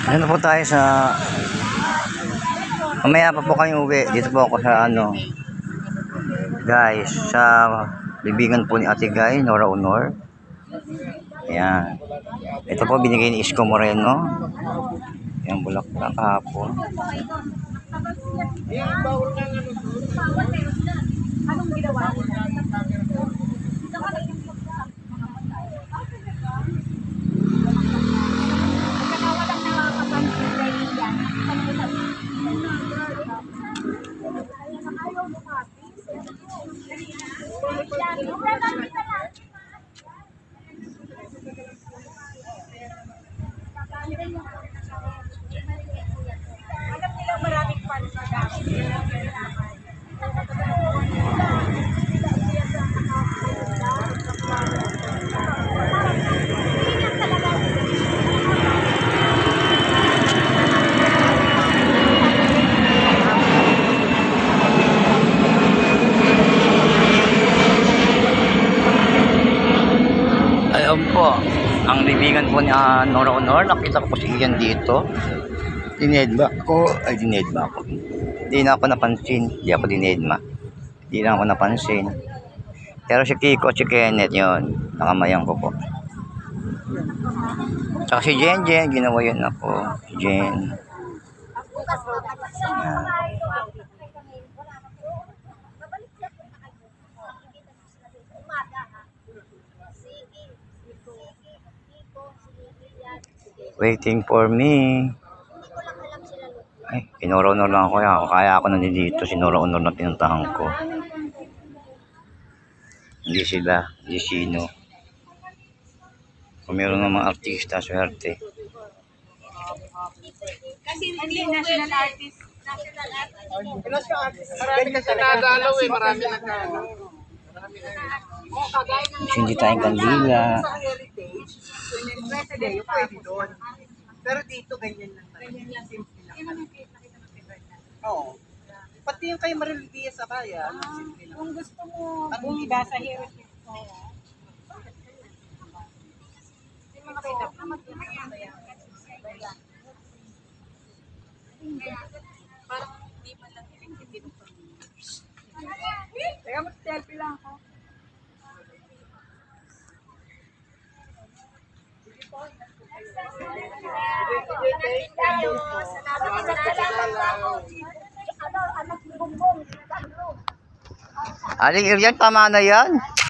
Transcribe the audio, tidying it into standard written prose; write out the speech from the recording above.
Ano po tayo sa... Mamaya pa po kayo uwi. Dito po ako sa ano... Guys, sa bibigan po ni Ate Guy, Nora Honor. Ayan. Ito po binigay ni Isko Moreno. Ayan, bulaklak kahapon. Anong ginawa nila? Alam nila maraming fans na dami. Ayun po, ang bibigan po ni Nora Honor. Nakita ko po si Ian dito. Dinedma ako. Ay, dinedma ako. Hindi na ako napansin. Hindi ako dinedma. Hindi na ako napansin. Pero si Kiko at si Kenneth yun. Nakamayang ko po. Tsaka si Jen, ginawa yun ako. Si Jen. Ayan. Waiting for me. Ay, Nora Honor lang ako. Kaya ako nandito. Si Nora Honor na pinuntahan ko. Hindi sila. Hindi sino. Kung meron ng mga artista, swerte. Kasi hindi national artist. Marami kasi nadalaw eh. Marami nagkano. Hindi tayong kandila. Sa heritage, pwede doon. Pero dito ganyan lang. Ganyan lang. Simple lang. Oo. Pati yung kay Maril Diaz sa kaya. Kung gusto mo bumida sa heritage ko. Parang hindi man lang hindi dito. Teka, mag-selfie lang ako. Aling Irian, tama na yan.